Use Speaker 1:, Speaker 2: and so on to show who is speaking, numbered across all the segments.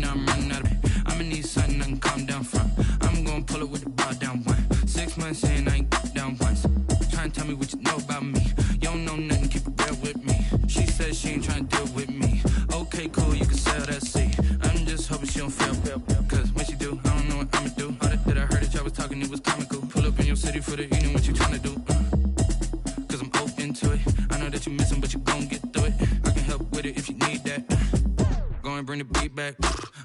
Speaker 1: now I'm running out of it. I'ma need something I can calm down from. I'm gonna pull it with the bar down one. 6 months in, I ain't down once. Trying to tell me what you know about me. You don't know nothing, keep it real with me. She says she ain't trying to deal with me. Okay, cool, you can sell that seat. I'm just hoping she don't fail. Cause when she do, I don't know what I'ma do. All that I heard that y'all was talking, it was comical. Pull up in your city for the evening, what you trying to do? Cause I'm open to it. I know that you missing, but you gon' get through it. I can help with it if you need that. Go and bring the beat back.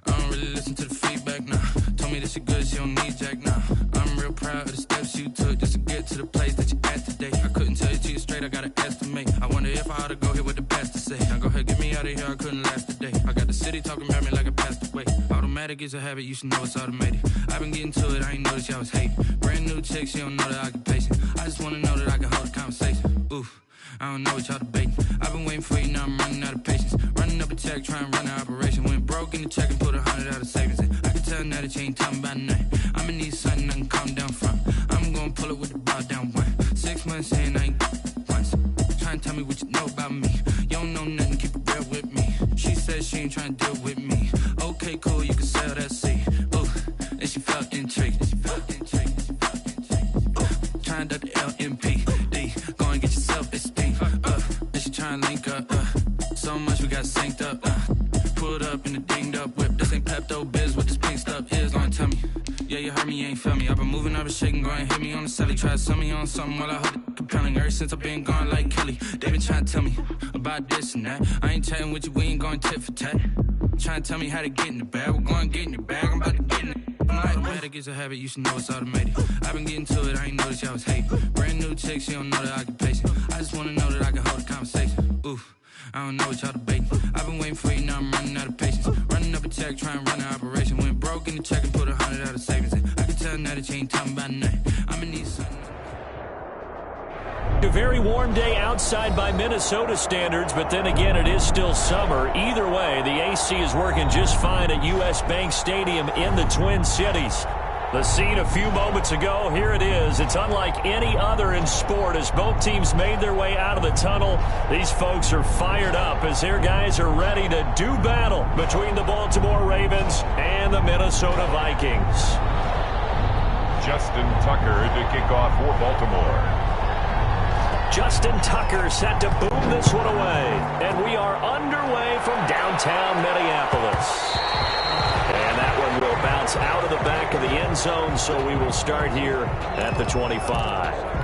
Speaker 1: I don't really listen to the feedback, nah. Told me that she good, she don't need jack, nah. I'm real proud of the steps you took just to get to the place that you at today. I couldn't tell you to you straight, I gotta estimate. I wonder if I ought to go here with the best to say. Now go ahead, get me out of here, I couldn't last a day. I got the city talking about me like I passed away. Automatic is a habit, you should know it's automated. I've been getting to it, I ain't noticed y'all was hating. Brand new chick, she don't know the occupation. I just wanna know that I can hold a conversation. Oof, I don't know what y'all debating. I've been waiting for you, now I'm running out of patience. Running up a check, trying to run an operation. Went broke in the check and put 100 out of savings in. I can tell now that you ain't talking about nothing. I'ma need something I can calm down from. I'm gonna pull it with the bar down one. 6 months in, I ain't once. Trying to tell me what you know about me. You don't know nothing, keep it real with me. She says she ain't trying to deal with me. Okay, cool, you can sell that seat. Ooh, and she felt intrigued. Trying to duck the LMP. Go and get your self-esteem. And she trying to link up. So much we got synced up. Pulled up in the dinged up whip. This ain't Pepto-Biz, what this pink stuff is. Don't tell me. Yeah, you heard me, you ain't feel me. I've been moving, I've been shaking, go and hit me on the celly. Try to sell me on something while I hold it compelling. Ever since I've been gone like Kelly, they been trying to tell me about this and that. I ain't chatting with you, we ain't going tit for tat. Trying to tell me how to get in the bag. We're going to get in the bag, I'm about to get in it. Automatic is a habit, you should know it's automated. I've been getting to it, I ain't noticed y'all was hating. Brand new chick, she don't know the occupation. I just wanna know that I can hold a conversation. Oof, I don't know what y'all debating. I've been waiting for you, now I'm running out of patience. Running up a check, trying to run an operation. Went broke in the check and put 100 out of savings in. I can tell now that you ain't talking about nothing. I'ma need something.
Speaker 2: A very warm day outside by Minnesota standards, but then again, it is still summer. Either way, the AC is working just fine at U.S. Bank Stadium in the Twin Cities. The scene a few moments ago, here it is. It's unlike any other in sport as both teams made their way out of the tunnel. These folks are fired up as their guys are ready to do battle between the Baltimore Ravens and the Minnesota Vikings.
Speaker 3: Justin Tucker to kick off for Baltimore.
Speaker 2: Justin Tucker set to boom this one away. And we are underway from downtown Minneapolis. And that one will bounce out of the back of the end zone, so we will start here at the 25.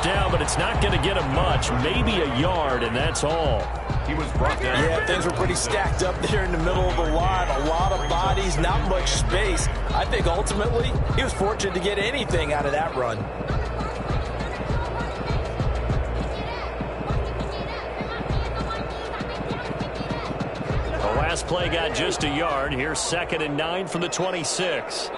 Speaker 2: Down, but it's not going to get him much, maybe a yard, and that's all.
Speaker 3: He was brought down.
Speaker 4: Yeah, things were pretty stacked up there in the middle of the line. A lot of bodies, not much space. I think ultimately he was fortunate to get anything out of that run.
Speaker 2: The last play got just a yard. Here's 2nd and 9 from the 26.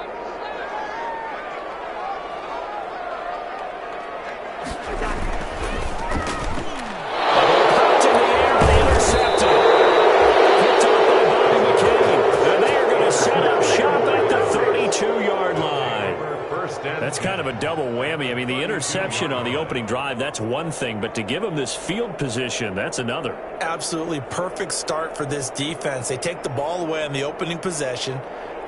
Speaker 2: That's kind of a double whammy. I mean, the interception on the opening drive, that's one thing, but to give him this field position, that's another.
Speaker 4: Absolutely perfect start for this defense. They take the ball away on the opening possession.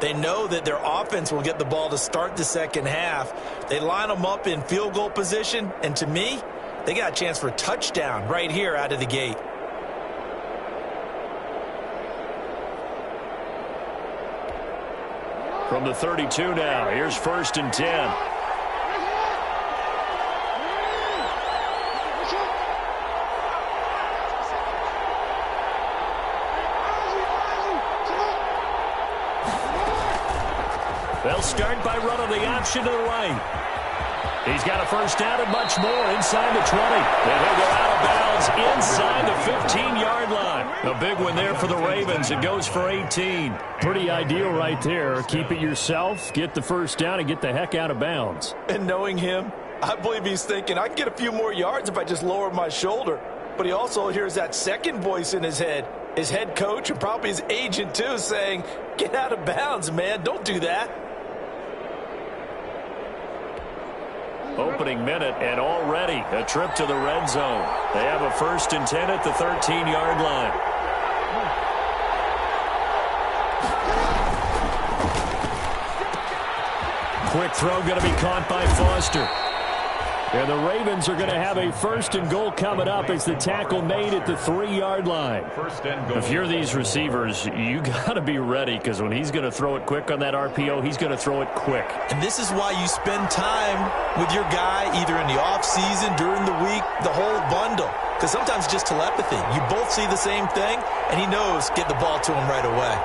Speaker 4: They know that their offense will get the ball to start the second half. They line them up in field goal position, and to me, they got a chance for a touchdown right here out of the gate.
Speaker 2: From the 32 now, here's 1st and 10. They'll start by running the option to the right. He's got a first down and much more inside the 20. And he'll go out of bounds inside the 15-yard line. A big one there for the Ravens. It goes for 18.
Speaker 5: Pretty ideal right there. Keep it yourself, get the first down, and get the heck out of bounds.
Speaker 4: And knowing him, I believe he's thinking, I can get a few more yards if I just lower my shoulder. But he also hears that second voice in his head, his head coach and probably his agent too, saying, get out of bounds, man. Don't do that.
Speaker 2: Opening minute, and already a trip to the red zone. They have a 1st and 10 at the 13-yard line. Quick throw going to be caught by Foster.
Speaker 5: And the Ravens are going to have a 1st and goal coming up as the tackle made at the 3-yard line.
Speaker 3: 1st and goal.
Speaker 2: If you're these receivers, you got to be ready, because when he's going to throw it quick on that RPO, he's going to throw it quick.
Speaker 4: And this is why you spend time with your guy either in the offseason, during the week, the whole bundle. Because sometimes it's just telepathy. You both see the same thing, and he knows get the ball to him right away.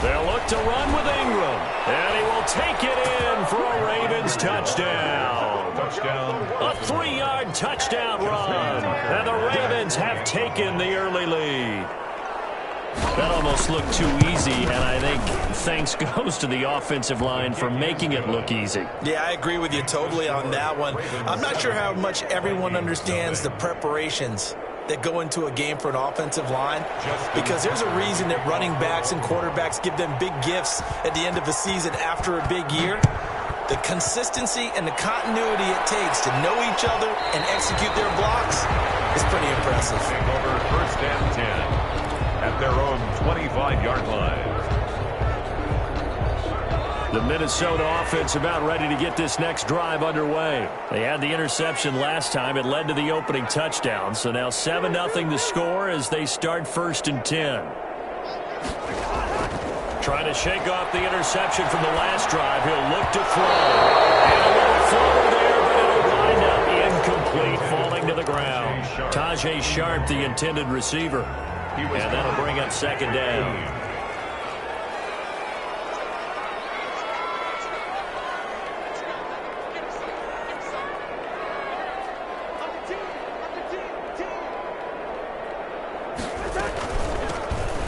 Speaker 2: They'll look to run with Ingram, and he will take it in for a Ravens touchdown.
Speaker 3: Touchdown.
Speaker 2: A 3-yard touchdown run, and the Ravens have taken the early lead. That almost looked too easy, and I think thanks goes to the offensive line for making it look easy.
Speaker 4: Yeah, I agree with you totally on that one. I'm not sure how much everyone understands the preparations that go into a game for an offensive line, because there's a reason that running backs and quarterbacks give them big gifts at the end of the season after a big year. The consistency and the continuity it takes to know each other and execute their blocks is pretty impressive.
Speaker 3: Over 1st and 10 at their own 25-yard line.
Speaker 2: The Minnesota offense about ready to get this next drive underway. They had the interception last time. It led to the opening touchdown. So now 7-0 the score as they start 1st and 10. Trying to shake off the interception from the last drive. He'll look to throw. And a little floater there, but it'll wind up incomplete, falling to the ground. Tajay Sharp, the intended receiver. And that'll bring up 2nd down.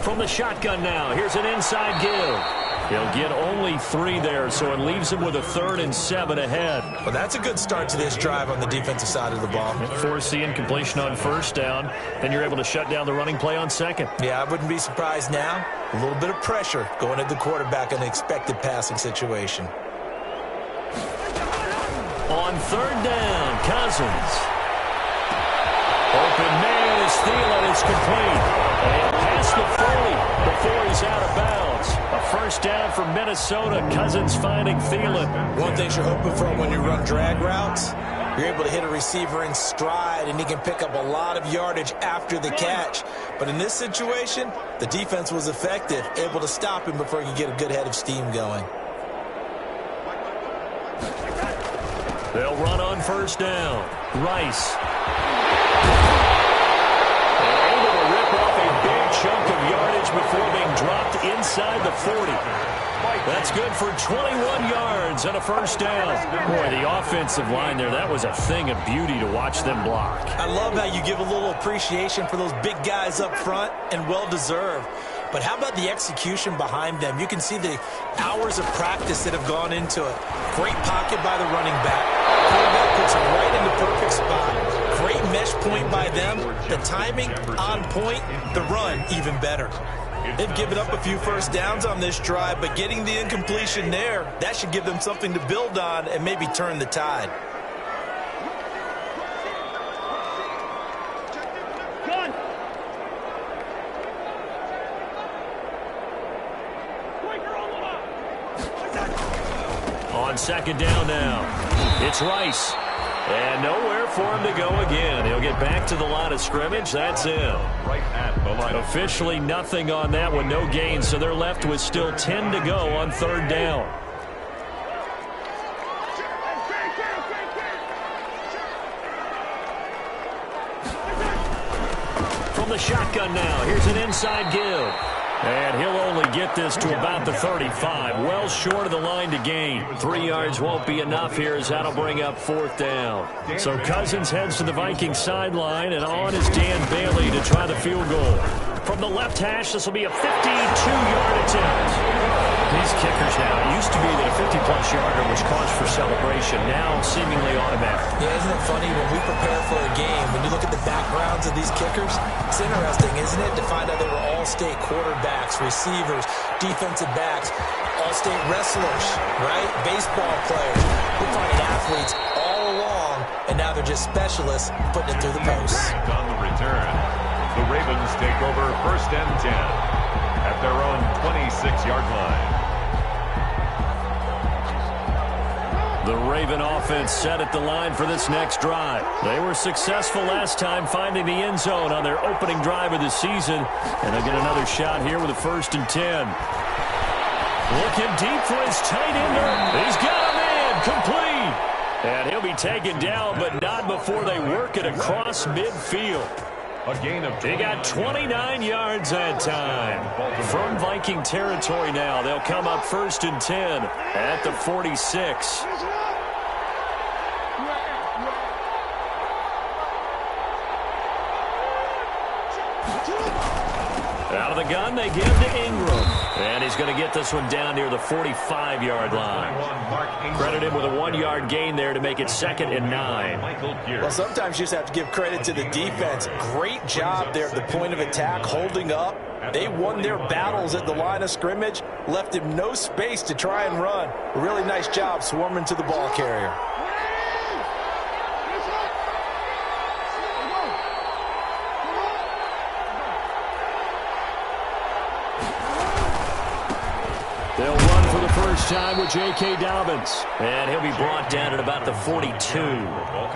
Speaker 2: From the shotgun now, here's an inside give. He'll get only 3 there, so it leaves him with a 3rd and 7 ahead.
Speaker 4: Well, that's a good start to this drive on the defensive side of the ball.
Speaker 2: Force the incompletion on 1st down, then you're able to shut down the running play on 2nd.
Speaker 4: Yeah, I wouldn't be surprised now. A little bit of pressure going at the quarterback in the expected passing situation.
Speaker 2: On 3rd down, Cousins. Open man is Thielen. It's complete. And past the 40 before he's out of bounds. A 1st down for Minnesota. Cousins finding Thielen.
Speaker 4: One thing you're hoping for when you run drag routes, you're able to hit a receiver in stride, and he can pick up a lot of yardage after the catch. But in this situation, the defense was effective, able to stop him before he could get a good head of steam going.
Speaker 2: They'll run on 1st down. Rice. Chunk of yardage before being dropped inside the 40. That's good for 21 yards and a 1st down. Boy, the offensive line there, that was a thing of beauty to watch them block.
Speaker 4: I love how you give a little appreciation for those big guys up front, and well-deserved. But how about the execution behind them? You can see the hours of practice that have gone into it. Great pocket by the running back. Quarterback puts him right in the perfect spot. Great mesh point by them. The timing on point. The run even better. They've given up a few 1st downs on this drive, but getting the incompletion there, that should give them something to build on and maybe turn the tide.
Speaker 2: On 2nd down now, it's Rice. And nowhere for him to go again. He'll get back to the line of scrimmage. That's it.
Speaker 3: Right at the line.
Speaker 2: Officially nothing on that one, no gain. So they're left with still 10 to go on 3rd down. From the shotgun now, here's an inside give. And he'll only get this to about the 35. Well short of the line to gain. 3 yards won't be enough here as that'll bring up 4th down. So Cousins heads to the Vikings sideline, and on is Dan Bailey to try the field goal. From the left hash, this will be a 52-yard attempt. These kickers now, it used to be that a 50-plus yarder was cause for celebration. Now seemingly automatic.
Speaker 4: Yeah, isn't it funny when we prepare for a game, when you look at the backgrounds of these kickers, it's interesting, isn't it, to find out they were all-state quarterbacks, receivers, defensive backs, all-state wrestlers, right? Baseball players. We're finding athletes all along, and now they're just specialists putting it through the posts.
Speaker 3: On the return, the Ravens take over 1st and 10 at their own 26-yard line.
Speaker 2: The Raven offense set at the line for this next drive. They were successful last time finding the end zone on their opening drive of the season. And they'll get another shot here with a 1st and 10. Looking deep for his tight ender. He's got a man complete. And he'll be taken down, but not before they work it across midfield.
Speaker 3: A gain of
Speaker 2: He got 29 yards that time. From Viking territory now, they'll come up 1st and 10 at the 46. Out of the gun, they give to Ingram. And he's going to get this one down near the 45-yard line. Credit him with a 1-yard gain there to make it 2nd and 9.
Speaker 4: Well, sometimes you just have to give credit to the defense. Great job there at the point of attack, holding up. They won their battles at the line of scrimmage, left him no space to try and run. A really nice job swarming to the ball carrier.
Speaker 2: They'll run for the first time with J.K. Dobbins. And he'll be brought down at about the 42.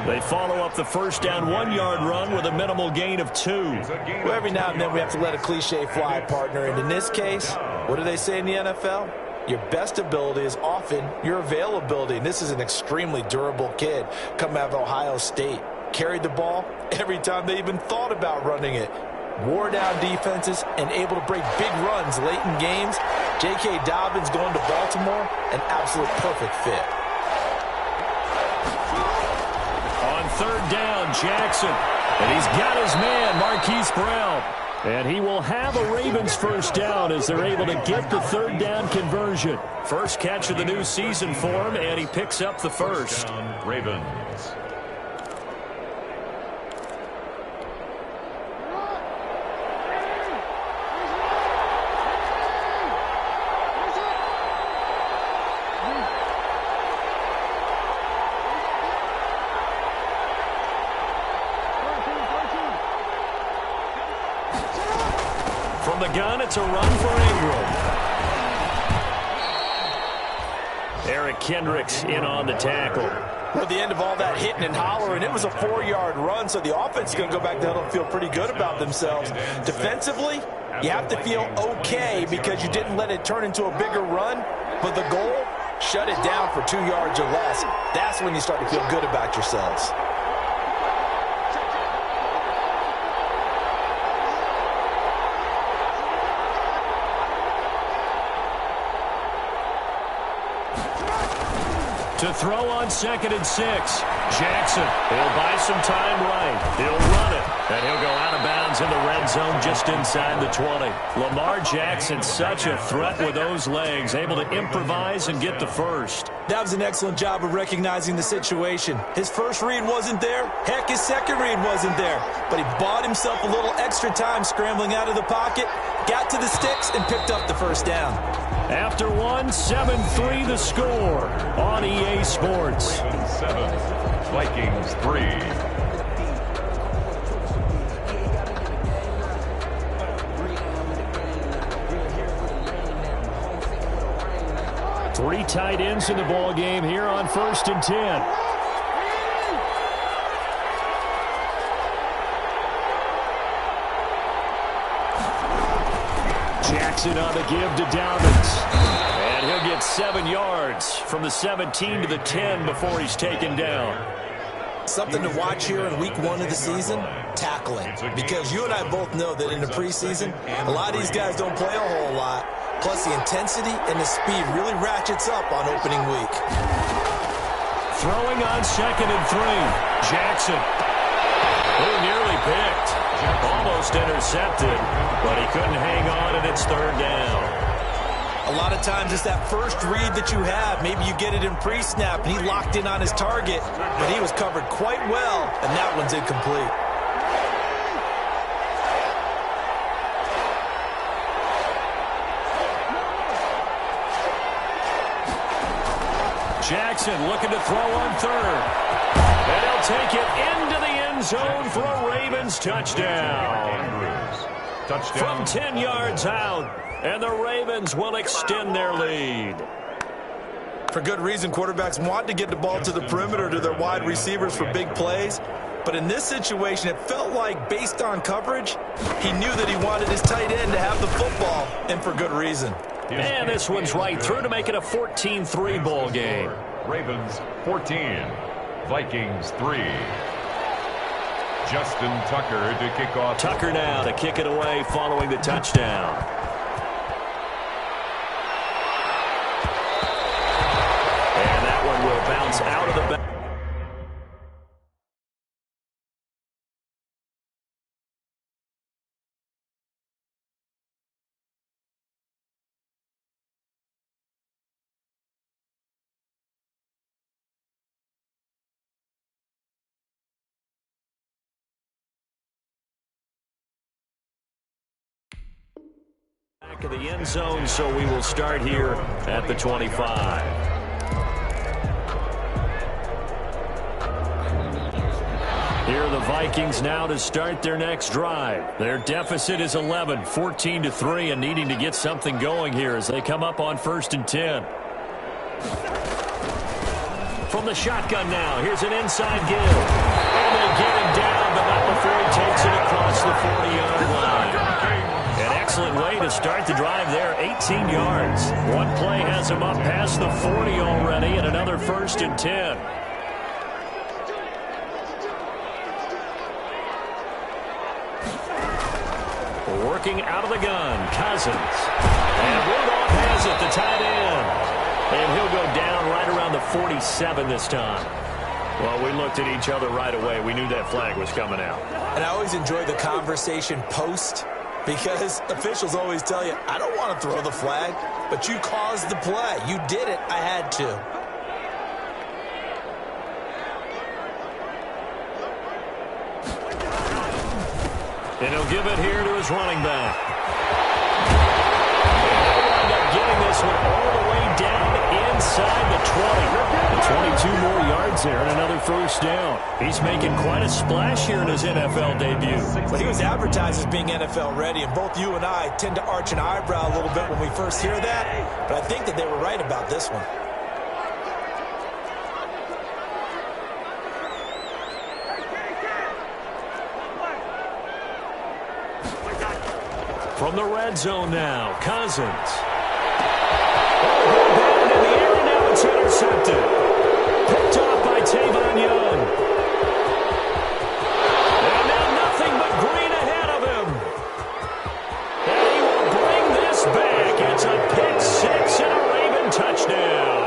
Speaker 2: They follow up the first down 1-yard run with a minimal gain of 2.
Speaker 4: Well, every now and then we have to let a cliche fly, partner. And in this case, what do they say in the NFL? Your best ability is often your availability. And this is an extremely durable kid coming out of Ohio State. Carried the ball every time they even thought about running it. Wore down defenses and able to break big runs late in games. J.K. Dobbins going to Baltimore, an absolute perfect fit.
Speaker 2: On 3rd down, Jackson. And he's got his man, Marquise Brown. And he will have a Ravens first down as they're able to get the 3rd down conversion. First catch of the new season for him, and he picks up the first.
Speaker 3: Ravens.
Speaker 2: From the gun, it's a run for Ingram. Eric Kendricks in on the tackle.
Speaker 4: At the end of all that hitting and hollering, it was a 4-yard run, so the offense is going to go back to and feel pretty good about themselves. Defensively, you have to feel okay because you didn't let it turn into a bigger run, but the goal, shut it down for 2 yards or less. That's when you start to feel good about yourselves.
Speaker 2: To throw on 2nd and 6. Jackson, he'll buy some time right. He'll run it, and he'll go out of bounds in the red zone just inside the 20. Lamar Jackson, such a threat with those legs, able to improvise and get the first.
Speaker 4: That was an excellent job of recognizing the situation. His first read wasn't there. Heck, his second read wasn't there. But he bought himself a little extra time scrambling out of the pocket, got to the sticks, and picked up the first down.
Speaker 2: After 7-3 the score on EA Sports.
Speaker 3: 7, Vikings 3.
Speaker 2: Three tight ends in the ball game here on 1st and 10. Jackson on the give to Dobbins. And he'll get 7 yards from the 17 to the 10 before he's taken down.
Speaker 4: Something to watch here in week 1 of the season, tackling. Because you and I both know that in the preseason, a lot of these guys don't play a whole lot. Plus, the intensity and the speed really ratchets up on opening week.
Speaker 2: Throwing on 2nd and 3. Jackson. Oh, nearly picked. Almost intercepted, but he couldn't hang on, and it's 3rd down.
Speaker 4: A lot of times it's that first read that you have. Maybe you get it in pre-snap, and he locked in on his target, but he was covered quite well, and that one's incomplete.
Speaker 2: Jackson looking to throw on 3rd. And he'll take it into the end zone for a Ravens touchdown. From 10 yards out, and the Ravens will extend their lead.
Speaker 4: For good reason, quarterbacks want to get the ball to the perimeter to their wide receivers for big plays. But in this situation, it felt like, based on coverage, he knew that he wanted his tight end to have the football, and for good reason.
Speaker 2: And this one's right through to make it a 14-3 ball game.
Speaker 3: Ravens 14, Vikings 3. Justin Tucker to kick off.
Speaker 2: Tucker now to kick it away following the touchdown. And that one will bounce out of the back. Back of the end zone, so we will start here at the 25. Here are the Vikings now to start their next drive. Their deficit is 11, 14-3, and needing to get something going here as they come up on 1st and 10. From the shotgun now, here's an inside give. And they get him down, but not before he takes it across the 40-yard line. An excellent way to start the drive there, 18 yards. One play has him up past the 40 already, and another 1st and 10. Working out of the gun, Cousins. And Rudolph has it, the tight end. And he'll go down right around the 47 this time. Well, we looked at each other right away. We knew that flag was coming out.
Speaker 4: And I always enjoy the conversation post, because officials always tell you, I don't want to throw the flag, but you caused the play. You did it. I had to.
Speaker 2: And he'll give it here to his running back. And he'll wind up getting this one all the way down inside the 20. And 22 more yards there and another 1st down. He's making quite a splash here in his NFL debut.
Speaker 4: But he was advertised as being NFL ready, and both you and I tend to arch an eyebrow a little bit when we first hear that. But I think that they were right about this one.
Speaker 2: From the red zone now, Cousins. Oh, down in the air, and now it's intercepted. Picked off by Tavon Young. And now nothing but green ahead of him. And he will bring this back. It's a pick six and a Raven touchdown.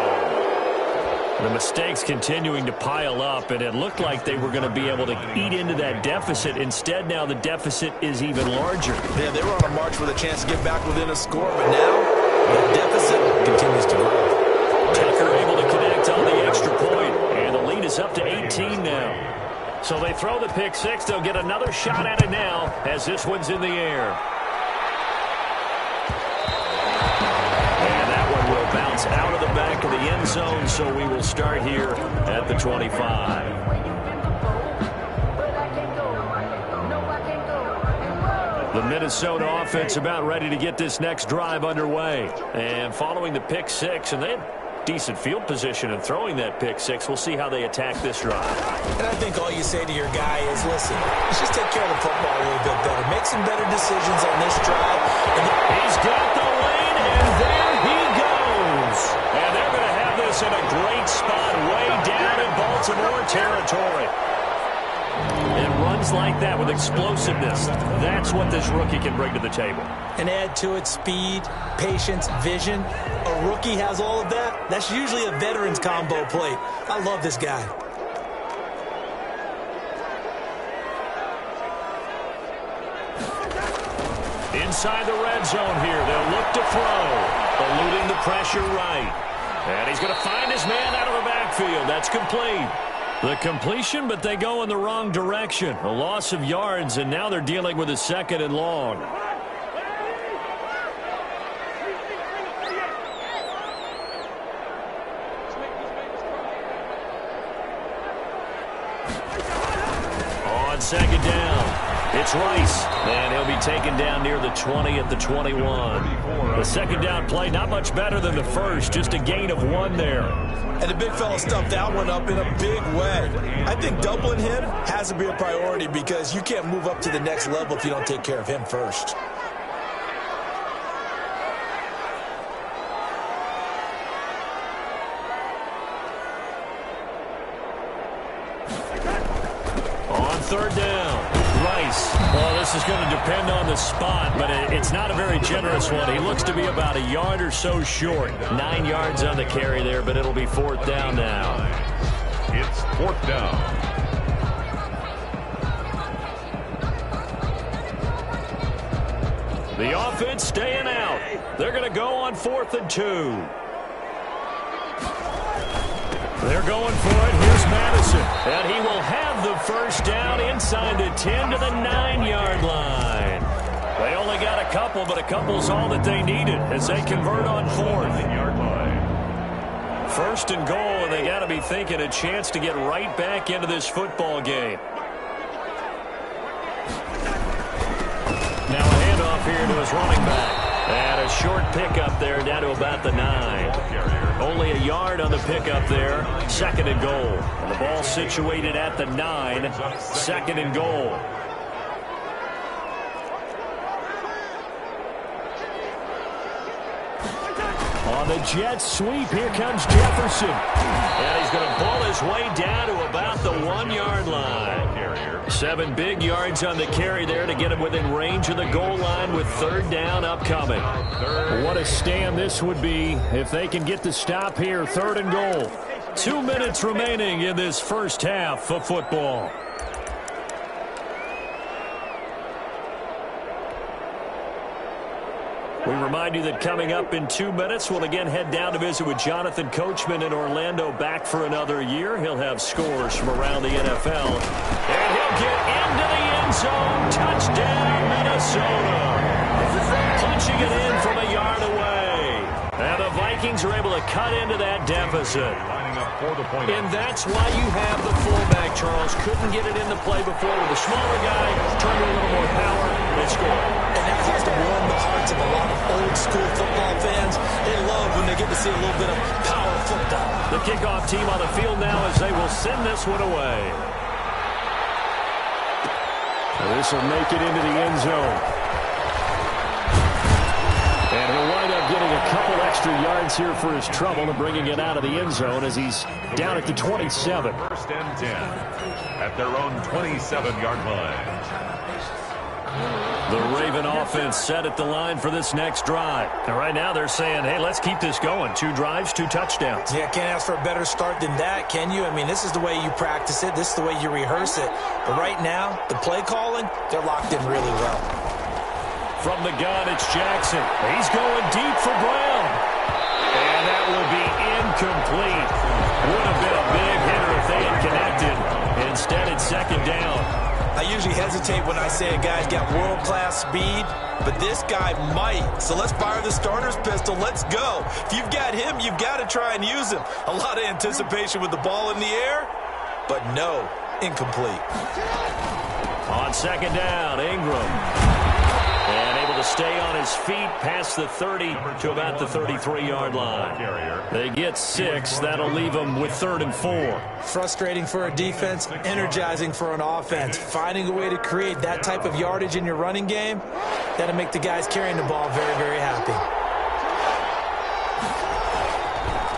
Speaker 2: The mistakes continuing to pile up, and it looked like they were going to be able to eat into that deficit. Instead, now the deficit is even larger.
Speaker 4: Yeah, they were on a march with a chance to get back within a score, but now the deficit continues to grow.
Speaker 2: Tucker able to connect on the extra point, and the lead is up to 18 now. So they throw the pick six. They'll get another shot at it now as this one's in the air. Bounce out of the back of the end zone, so we will start here at the 25. The Minnesota offense about ready to get this next drive underway. And following the pick six, and they had decent field position in throwing that pick six. We'll see how they attack this drive.
Speaker 4: And I think all you say to your guy is, listen, let's just take care of the football a little bit better. Make some better decisions on this drive.
Speaker 2: He's got the lane, and there he goes. And they're going to have this in a great spot way down in Baltimore territory. And runs like that with explosiveness, that's what this rookie can bring to the table.
Speaker 4: And add to it speed, patience, vision. A rookie has all of that. That's usually a veteran's combo plate. I love this guy.
Speaker 2: Inside the red zone here, they'll look to throw. Eluding the pressure right. And he's going to find his man out of the backfield. That's complete. The completion, but they go in the wrong direction. A loss of yards, and now they're dealing with a 2nd and long. On 2nd down. It's Rice, and he'll be taken down near the 20 at the 21. The 2nd down play, not much better than the first, just a gain of 1 there.
Speaker 4: And the big fella stuffed that one up in a big way. I think doubling him has to be a priority because you can't move up to the next level if you don't take care of him first.
Speaker 2: On 3rd down. Rice. Well, this is going to depend on the spot, but it's not a very generous one. He looks to be about a yard or so short. 9 yards on the carry there, but it'll be 4th down now.
Speaker 3: It's 4th down.
Speaker 2: The offense staying out. They're going to go on 4th and 2. They're going for it. Here's Madison. And he will have the 1st down inside the 10 to the 9-yard line. They only got a couple, but a couple's all that they needed as they convert on 4th. 1st and goal, and they got to be thinking a chance to get right back into this football game. Now a handoff here to his running back. And a short pickup there down to about the 9. Only a yard on the pickup there. 2nd and goal. And the ball situated at the 9. 2nd and goal. On the jet sweep, here comes Jefferson. And he's going to pull his way down to about the 1-yard line. 7 big yards on the carry there to get him within range of the goal line with 3rd down upcoming. What a stand this would be if they can get the stop here. 3rd and goal. 2 minutes remaining in this first half of football. We remind you that coming up in 2 minutes, we'll again head down to visit with Jonathan Coachman in Orlando, back for another year. He'll have scores from around the NFL. And he'll get into the end zone. Touchdown, Minnesota. Punching it in from a yard away. And the Vikings are able to cut into that deficit. And that's why you have the fullback, Charles. Couldn't get it into play before with a smaller guy. Turned a little more power and scored.
Speaker 4: And that has to warm the hearts of a lot of old-school football fans. They love when they get to see a little bit of power football.
Speaker 2: The kickoff team on the field now as they will send this one away. This will make it into the end zone. And he'll wind up getting a couple extra yards here for his trouble and bringing it out of the end zone as he's down at the 27.
Speaker 3: 1st and 10 at their own 27-yard line.
Speaker 2: The Raven offense set at the line for this next drive. And right now they're saying, hey, let's keep this going. 2 drives, 2 touchdowns.
Speaker 4: Yeah, can't ask for a better start than that, can you? I mean, this is the way you practice it. This is the way you rehearse it. But right now, the play calling, they're locked in really well.
Speaker 2: From the gun, it's Jackson. He's going deep for Brown. And that will be incomplete. Would have been a big hitter if they had connected. Instead, it's 2nd down.
Speaker 4: I usually hesitate when I say a guy's got world-class speed, but this guy might. So let's fire the starter's pistol. Let's go. If you've got him, you've got to try and use him. A lot of anticipation with the ball in the air, but no, incomplete.
Speaker 2: On 2nd down, Ingram. And able to stay on his feet past the 30 to about the 33-yard line. They get 6. That'll leave them with 3rd and 4.
Speaker 4: Frustrating for a defense, energizing for an offense. Finding a way to create that type of yardage in your running game, that'll make the guys carrying the ball very, very happy.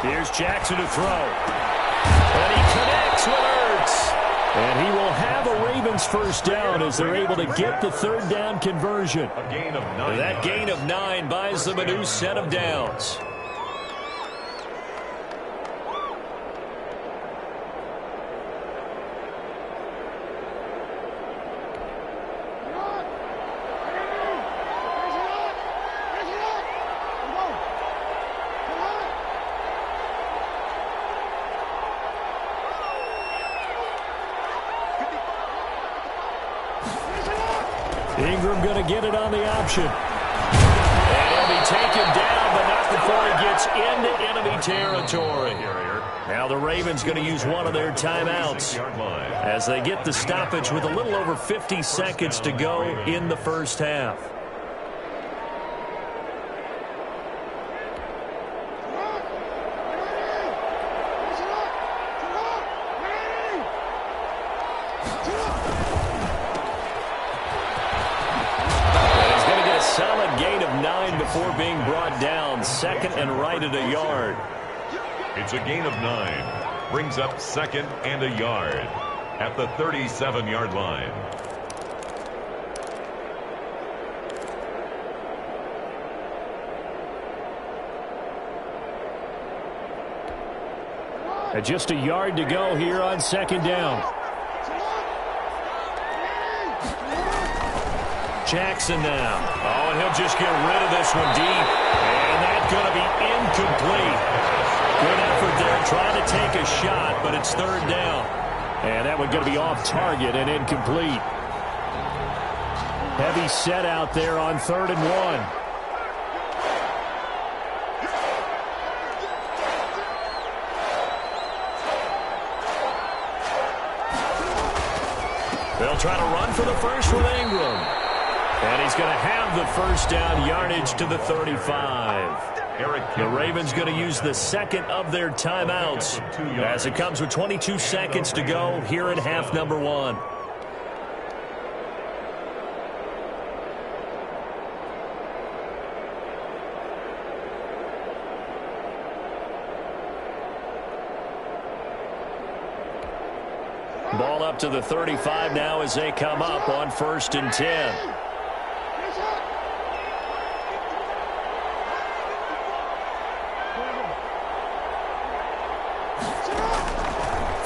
Speaker 2: Here's Jackson to throw. And he connects with Ertz. And he will have a Ravens
Speaker 5: Browns first down as they're able to get the third down conversion.
Speaker 3: A gain of 9.
Speaker 2: That gain of 9 buys them a new set of downs.
Speaker 5: Ingram going to get it on the option. And he'll be taken down, but not before he gets into enemy territory. Now the Ravens going to use one of their timeouts as they get the stoppage with a little over 50 seconds to go in the first half. Before being brought down, second and right at a yard.
Speaker 3: It's a gain of 9. Brings up second and a yard at the 37-yard line.
Speaker 5: And just a yard to go here on second down. Jackson now. Oh, and he'll just get rid of this one deep. And that's going to be incomplete. Good effort there trying to take a shot, but it's third down. And that one going to be off target and incomplete. Heavy set out there on 3rd and 1. They'll try to run for the first with Ingram. And he's going to have the first down yardage to the 35. The Ravens going to use the second of their timeouts as it comes with 22 seconds to go here in half number 1. Ball up to the 35 now as they come up on 1st and 10.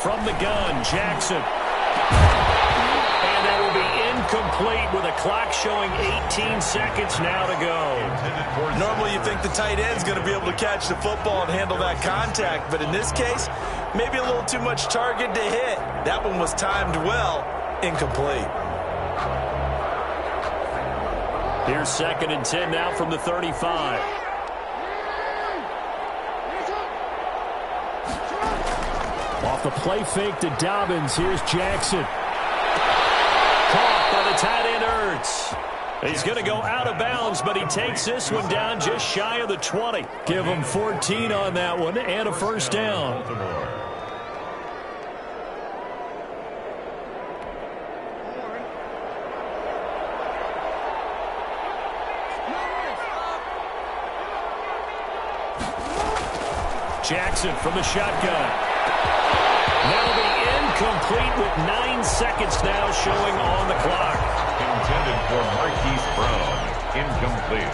Speaker 5: From the gun, Jackson. And that will be incomplete with a clock showing 18 seconds now to go.
Speaker 4: Normally you think the tight end's going to be able to catch the football and handle that contact, but in this case, maybe a little too much target to hit. That one was timed well, incomplete.
Speaker 5: Here's 2nd and 10 now from the 35. Off the play fake to Dobbins. Here's Jackson. Caught by the tight end Ertz. He's going to go out of bounds, but he takes this one down just shy of the 20. Give him 14 on that one and a first down. Jackson from the shotgun. That'll be incomplete with 9 seconds now showing on the clock.
Speaker 3: Intended for Marquise Brown. Incomplete.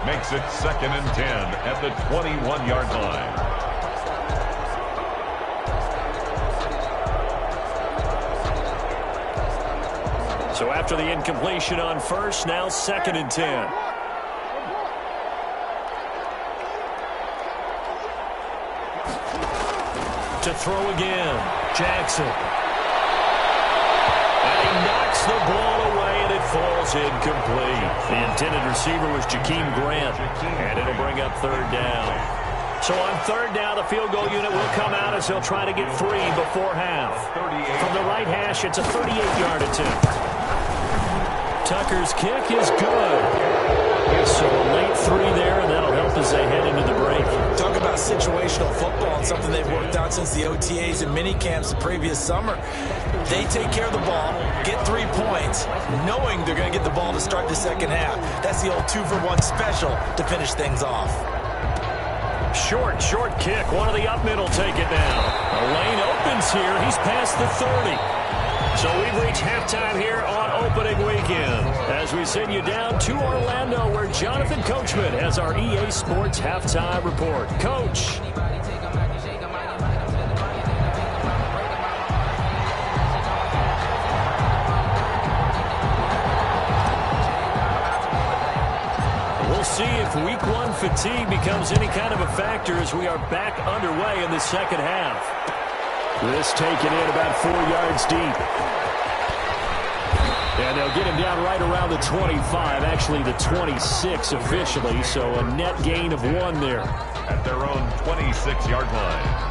Speaker 3: Makes it 2nd and 10 at the 21-yard line.
Speaker 5: So after the incompletion on first, now 2nd and 10. To throw again, Jackson. And he knocks the ball away, and it falls incomplete. The intended receiver was Jakeem Grant, and it'll bring up 3rd down. So on 3rd down, the field goal unit will come out as they'll try to get 3 before half. From the right hash, it's a 38-yard attempt. Tucker's kick is good. So a late 3 there, and that'll help as they head into the break.
Speaker 4: Talk about situational football and something they've worked out since the OTAs and mini camps the previous summer. They take care of the ball, get 3 points, knowing they're going to get the ball to start the second half. That's the old 2-for-1 special to finish things off.
Speaker 5: Short kick. One of the up middle take it now. A lane opens here. He's past the 30.
Speaker 2: So we've reached halftime here on opening weekend as we send you down to Orlando where Jonathan Coachman has our EA Sports halftime report. Coach. We'll see if week one fatigue becomes any kind of a factor as we are back underway in the second half. This taken in about 4 yards deep. And they'll get him down right around the 25, actually the 26 officially, so a net gain of 1 there.
Speaker 3: At their own 26-yard line.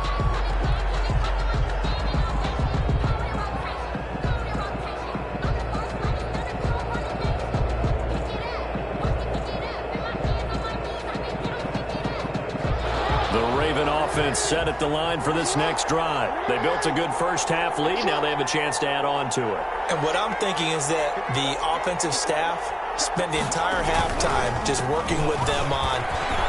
Speaker 2: Offense set at the line for this next drive. They built a good first-half lead. Now they have a chance to add on to it.
Speaker 4: And what I'm thinking is that the offensive staff spent the entire halftime just working with them on,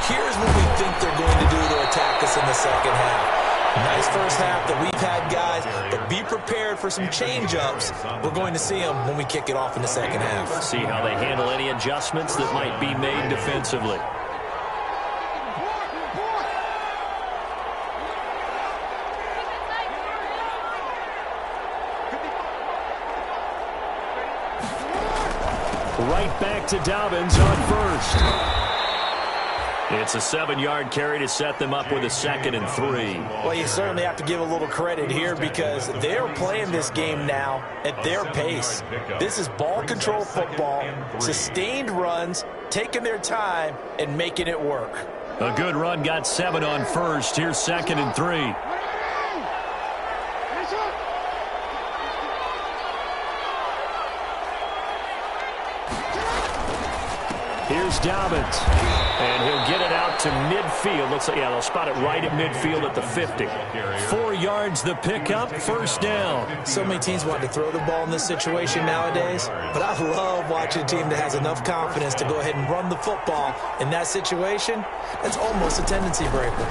Speaker 4: here's what we think they're going to do to attack us in the second half. Nice first half that we've had, guys, but be prepared for some change-ups. We're going to see them when we kick it off in the second half.
Speaker 2: See how they handle any adjustments that might be made defensively. Right back to Dobbins on first. It's a 7-yard carry to set them up with a 2nd and 3.
Speaker 4: Well, you certainly have to give a little credit here because they're playing this game now at their pace. This is ball control football, sustained runs, taking their time and making it work.
Speaker 2: A good run got 7 on first. Here's 2nd and 3. Here's Dobbins, and he'll get it out to midfield. Looks like, yeah, they'll spot it right at midfield at the 50. 4 yards the pickup, first down.
Speaker 4: So many teams want to throw the ball in this situation nowadays, but I love watching a team that has enough confidence to go ahead and run the football. In that situation, that's almost a tendency breaker.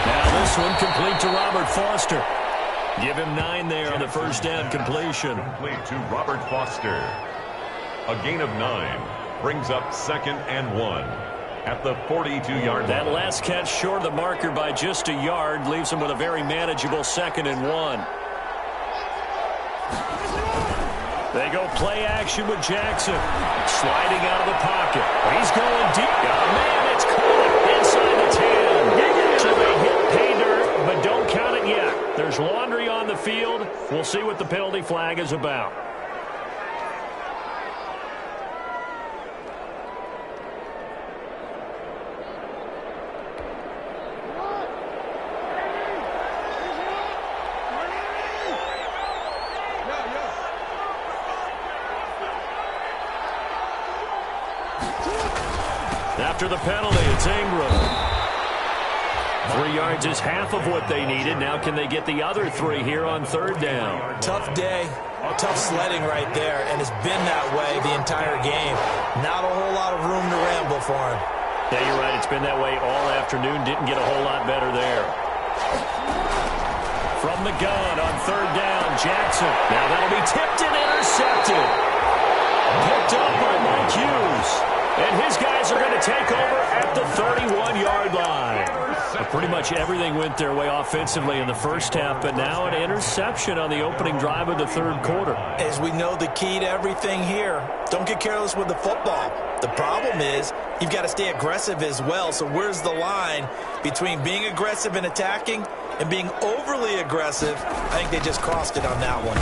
Speaker 2: Now this one complete to Robert Foster. Give him 9 there on the first down completion.
Speaker 3: Complete to Robert Foster. A gain of 9 brings up 2nd and 1 at the 42-yard line.
Speaker 2: That last catch short of the marker by just a yard leaves him with a very manageable 2nd and 1. They go play action with Jackson. Sliding out of the pocket. He's going deep. Oh, man, it's caught inside the 10. So they hit pay dirt, but don't count it yet. There's laundry on the field. We'll see what the penalty flag is about. After the penalty, it's Ingram. 3 yards is half of what they needed. Now can they get the other 3 here on third down?
Speaker 4: Tough day, tough sledding right there, and it's been that way the entire game. Not a whole lot of room to ramble for him.
Speaker 2: Yeah, you're right. It's been that way all afternoon. Didn't get a whole lot better there. From the gun on third down, Jackson. Now that'll be tipped and intercepted. Picked up by Mike Hughes. And his guys are going to take over at the 31-yard line. Pretty much everything went their way offensively in the first half, but now an interception on the opening drive of the third quarter.
Speaker 4: As we know, the key to everything here, don't get careless with the football. The problem is you've got to stay aggressive as well. So where's the line between being aggressive and attacking and being overly aggressive? I think they just crossed it on that one.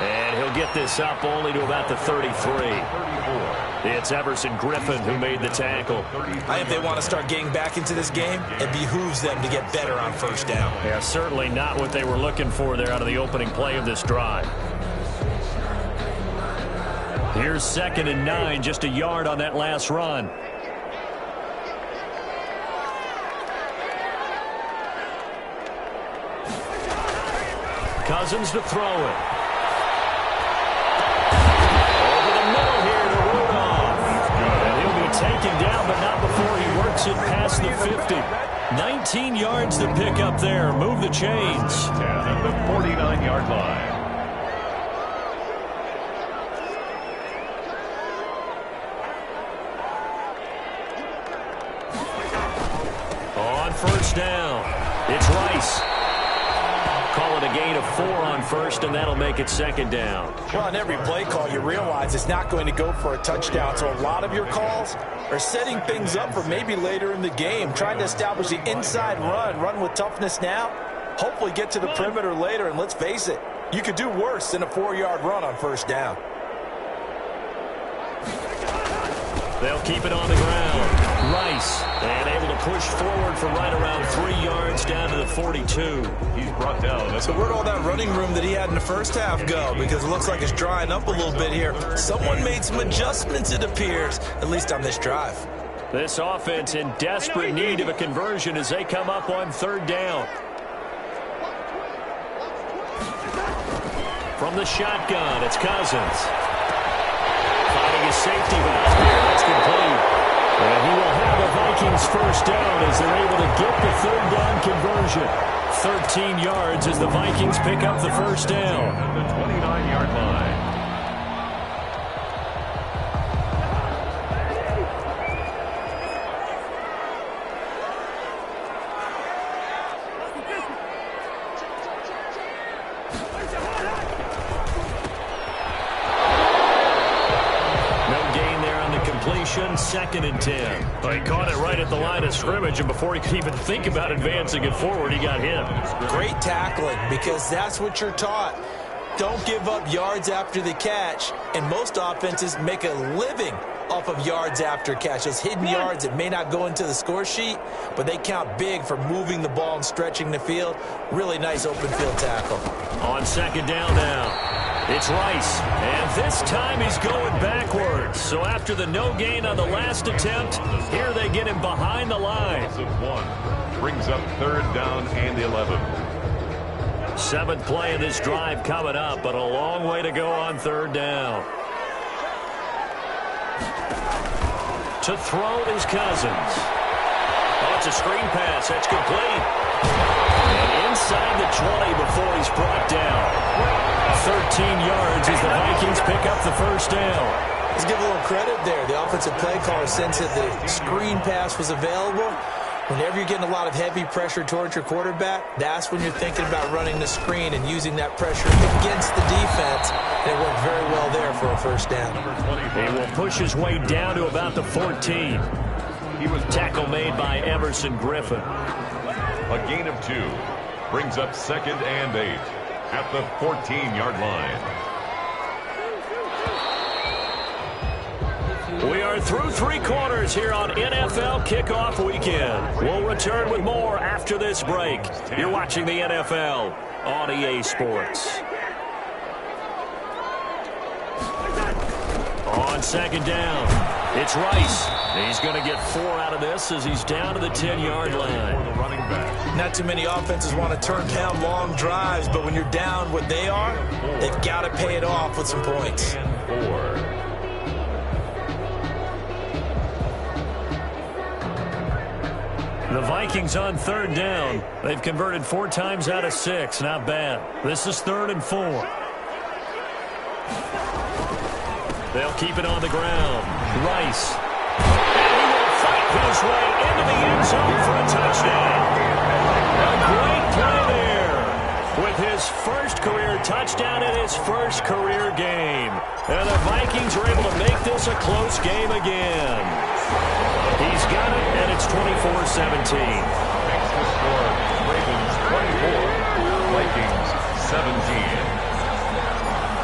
Speaker 2: And he'll get this up only to about the 33. It's Everson Griffin who made the tackle.
Speaker 4: I think they want to start getting back into this game. It behooves them to get better on first down.
Speaker 2: Yeah, certainly not what they were looking for there out of the opening play of this drive. Here's 2nd and 9, just a yard on that last run. Cousins to throw it. Taken down, but not before he works it past the 50. 19 yards to pick up there. Move the chains.
Speaker 3: 10 at the 49-yard line.
Speaker 2: On first down, it's Rice. Call it a gain of 4 on first, and that'll make it second down.
Speaker 4: Well, on every play call, you realize it's not going to go for a touchdown. So a lot of your calls are setting things up for maybe later in the game, trying to establish the inside run with toughness now, hopefully get to the perimeter later. And let's face it, you could do worse than a 4-yard run on first down.
Speaker 2: They'll keep it on the ground. Rice, and able to push forward for right around 3 yards down to the 42.
Speaker 3: He's brought down.
Speaker 4: So where'd all that running room that he had in the first half go? Because it looks like it's drying up a little bit here. Someone made some adjustments, it appears, at least on this drive.
Speaker 2: This offense in desperate need of a conversion as they come up on third down. From the shotgun, it's Cousins. Finding his safety valve here. That's complete. And he will have a Vikings first down as they're able to get the third down conversion. 13 yards as the Vikings pick up the first down.
Speaker 3: At the 29-yard line.
Speaker 2: Second and 10. Well, he caught it right at the line of scrimmage, and before he could even think about advancing it forward, he got hit.
Speaker 4: Great tackling, because that's what you're taught. Don't give up yards after the catch, and most offenses make a living off of yards after catch. Those hidden yards that may not go into the score sheet, but they count big for moving the ball and stretching the field. Really nice open field tackle.
Speaker 2: On second down now. It's Rice, and this time he's going backwards. So after the no gain on the last attempt, here they get him behind the line.
Speaker 3: Brings up third down and 11.
Speaker 2: 7th play of this drive coming up, but a long way to go on third down. To throw is Cousins. Oh, it's a screen pass. That's complete. And inside the 20 before he's brought down. 13 yards as the Vikings pick up the first down.
Speaker 4: Let's give a little credit there. The offensive play caller sensed that the screen pass was available. Whenever you're getting a lot of heavy pressure towards your quarterback, that's when you're thinking about running the screen and using that pressure against the defense. And it worked very well there for a first down.
Speaker 2: He will push his way down to about the 14. He was tackle made by Emerson Griffin.
Speaker 3: A gain of 2. Brings up second and 8. At the 14-yard line.
Speaker 2: We are through 3 quarters here on NFL Kickoff Weekend. We'll return with more after this break. You're watching the NFL on EA Sports. On second down, it's Rice. He's going to get 4 out of this as he's down to the 10-yard line.
Speaker 4: Not too many offenses want to turn down long drives, but when you're down what they are, they've got to pay it off with some points.
Speaker 2: The Vikings on third down. They've converted 4 times out of 6. Not bad. This is 3rd and 4. They'll keep it on the ground. Rice. And he will fight his way into the end zone for a touchdown. A great play there with his first career touchdown in his first career game. And the Vikings are able to make this a close game again. He's got it, and it's 24-17.
Speaker 3: Makes the score Ravens 24, Vikings 17.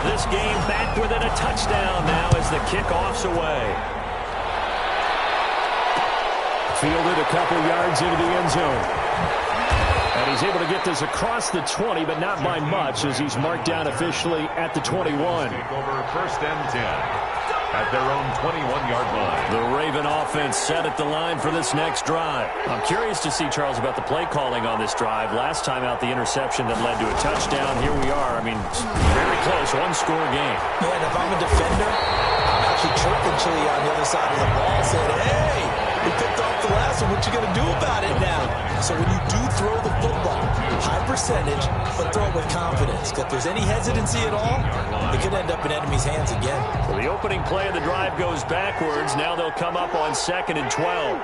Speaker 2: This game back within a touchdown now as the kickoff's away. Fielded a couple yards into the end zone. And he's able to get this across the 20, but not by much as he's marked down officially at the 21.
Speaker 3: Take over first and 10 at their own 21-yard line.
Speaker 2: The Raven offense set at the line for this next drive. I'm curious to see, Charles, about the play calling on this drive. Last time out, the interception that led to a touchdown. Here we are. I mean, very close, one-score game.
Speaker 4: Yeah, and if I'm a defender, I'm actually chirping Chili on the other side of the ball, saying, hey, we picked off the the last one. What you going to do about it now? So when you do throw the football, high percentage, but throw it with confidence. If there's any hesitancy at all, it could end up in enemy's hands again.
Speaker 2: Well, the opening play of the drive goes backwards. Now they'll come up on 2nd and 12.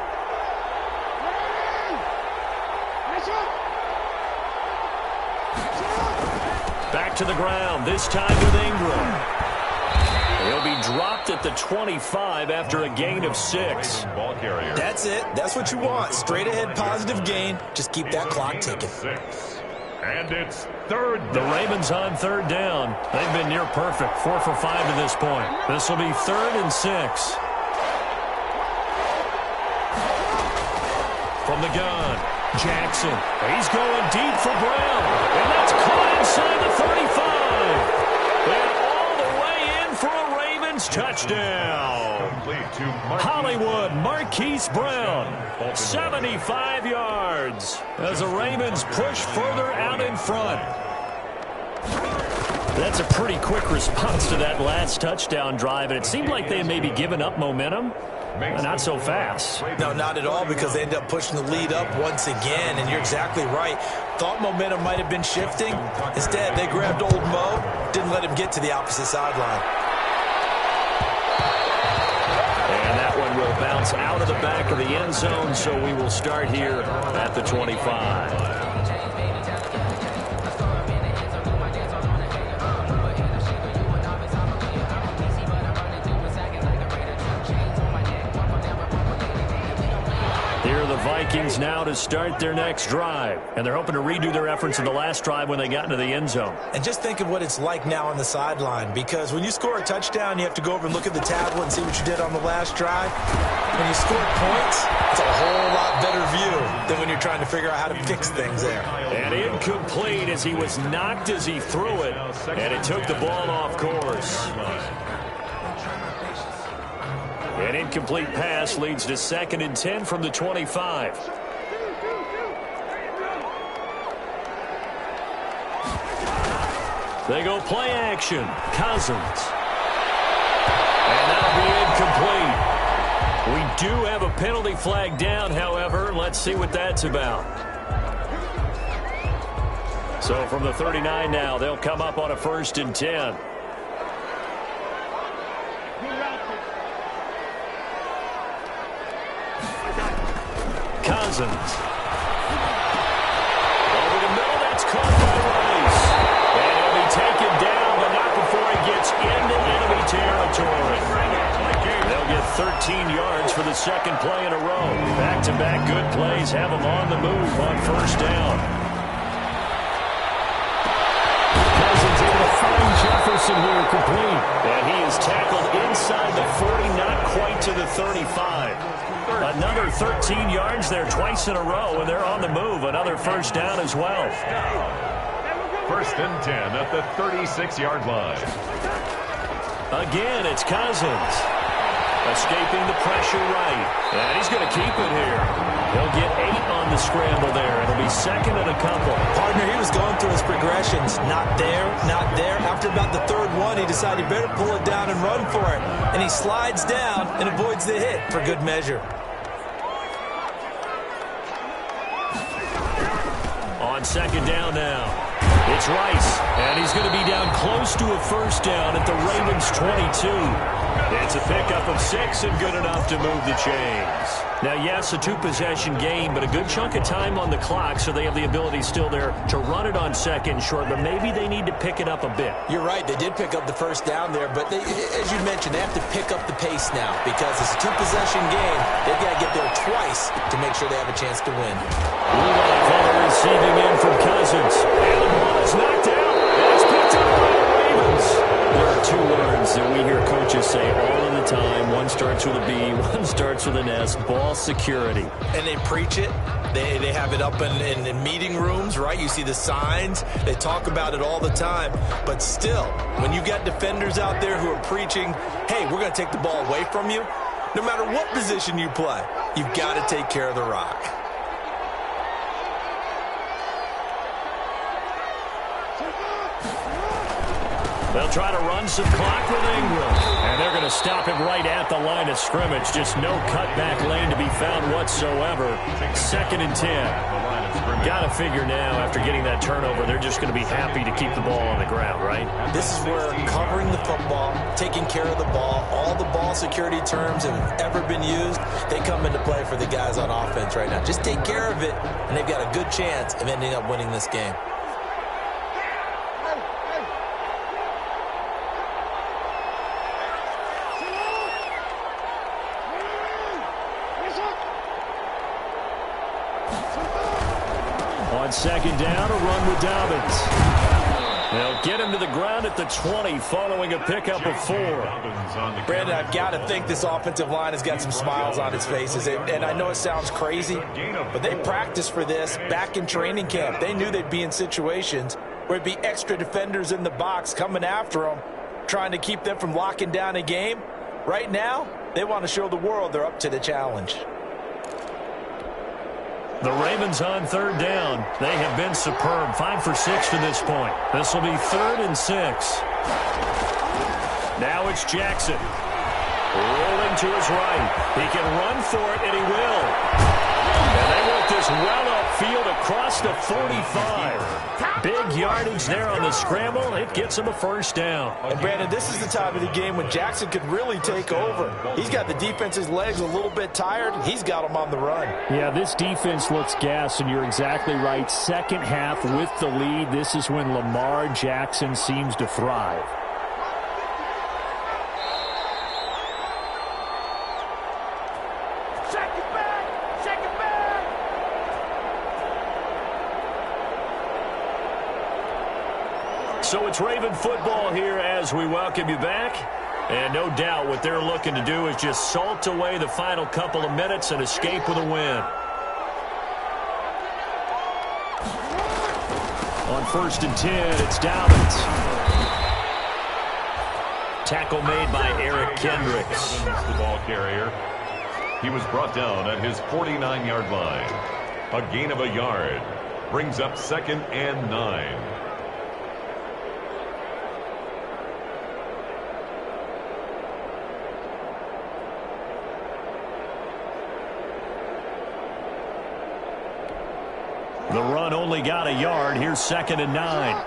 Speaker 2: Back to the ground, this time with Ingram. He'll be dropped at the 25 after a gain of 6.
Speaker 4: That's it. That's what you want. Straight ahead positive gain. Just keep that clock ticking.
Speaker 3: And it's 3rd down.
Speaker 2: The Ravens on 3rd down. They've been near perfect. 4 for 5 to this point. This will be 3rd and 6. From the gun, Jackson. He's going deep for Brown. And that's caught inside the 35. And all the way in for a Ravens touchdown. Hollywood Marquise Brown, 75 yards as the Ravens push further out in front. That's a pretty quick response to that last touchdown drive, and it seemed like they had maybe given up momentum. Not so fast.
Speaker 4: No, not at all, because they end up pushing the lead up once again, and you're exactly right. Thought momentum might have been shifting. Instead, they grabbed old Mo, didn't let him get to the opposite sideline.
Speaker 2: And that one will bounce out of the back of the end zone, so we will start here at the 25. Here are the Vikings now to start their next drive. And they're hoping to redo their efforts in the last drive when they got into the end zone.
Speaker 4: And just think of what it's like now on the sideline, because when you score a touchdown, you have to go over and look at the tablet and see what you did on the last drive. When you score points, it's a whole lot better view than when you're trying to figure out how to fix things there.
Speaker 2: And incomplete as he was knocked as he threw it, and it took the ball off course. An incomplete pass leads to 2nd and 10 from the 25. They go play action. Cousins. And that'll be incomplete. We do have a penalty flag down, however. Let's see what that's about. So from the 39 now, they'll come up on a 1st and 10. Cousins. Over the middle, that's caught by Rice. And he'll be taken down, but not before he gets into enemy territory. They'll get 13 yards for the 2nd play in a row. Back-to-back good plays have them on the move on 1st down. Cousins able to find Jefferson here complete. And he is tackled inside the 40, not quite to the 35. Another 13 yards there twice in a row, and they're on the move. Another 1st down as well.
Speaker 3: 1st and 10 at the 36-yard line.
Speaker 2: Again, it's Cousins. Escaping the pressure right. And he's going to keep it here. He'll get 8 on the scramble there. It'll be 2nd and a couple.
Speaker 4: Partner, he was going through his progressions. Not there, not there. After about the 3rd one, he decided he better pull it down and run for it. And he slides down and avoids the hit for good measure.
Speaker 2: On 2nd down now, it's Rice, and he's going to be down close to a 1st down at the Ravens 22. It's a pickup of 6 and good enough to move the chains. Now, yes, a 2-possession game, but a good chunk of time on the clock, so they have the ability still there to run it on 2nd and short, but maybe they need to pick it up a bit.
Speaker 4: You're right. They did pick up the 1st down there, but as you mentioned, they have to pick up the pace now because it's a 2-possession game. They've got to get there twice to make sure they have a chance to win.
Speaker 2: Receiving in from Cousins. And the ball is knocked out. And it's picked up by the Ravens. There are 2 words that we hear coaches say all of the time. One starts with a B, one starts with an S. Ball security.
Speaker 4: And they preach it. They have it up in meeting rooms, right? You see the signs. They talk about it all the time. But still, when you got defenders out there who are preaching, hey, we're going to take the ball away from you, no matter what position you play, you've got to take care of the rock.
Speaker 2: They'll try to run some clock with Ingram. And they're going to stop him right at the line of scrimmage. Just no cutback lane to be found whatsoever. 2nd and 10. Got to figure now, after getting that turnover, they're just going to be happy to keep the ball on the ground, right?
Speaker 4: This is where covering the football, taking care of the ball, all the ball security terms that have ever been used, they come into play for the guys on offense right now. Just take care of it, and they've got a good chance of ending up winning this game.
Speaker 2: On 2nd down, a run with Dobbins. They'll get him to the ground at the 20 following a pickup of 4.
Speaker 4: Brandon, I've got to think this offensive line has got some smiles on its faces. And I know it sounds crazy, but they practiced for this back in training camp. They knew they'd be in situations where it'd be extra defenders in the box coming after them, trying to keep them from locking down a game. Right now, they want to show the world they're up to the challenge.
Speaker 2: The Ravens on 3rd down. They have been superb. 5 for 6 to this point. This will be 3rd and 6. Now it's Jackson. Rolling to his right. He can run for it, and he will. And they work this well upfield across the 45. Big yardage there on the scramble. It gets him a 1st down.
Speaker 4: And, Brandon, this is the time of the game when Jackson could really take over. He's got the defense's legs a little bit tired. He's got them on the run.
Speaker 6: Yeah, this defense looks gassed, and you're exactly right. 2nd half with the lead. This is when Lamar Jackson seems to thrive.
Speaker 2: So it's Raven football here as we welcome you back. And no doubt what they're looking to do is just salt away the final couple of minutes and escape with a win. On 1st and 10, it's Dobbins. Tackle made by Eric Kendricks.
Speaker 3: The ball carrier. He was brought down at his 49-yard line. A gain of a yard. Brings up 2nd and 9.
Speaker 2: The run only got a yard. Here's 2nd and 9.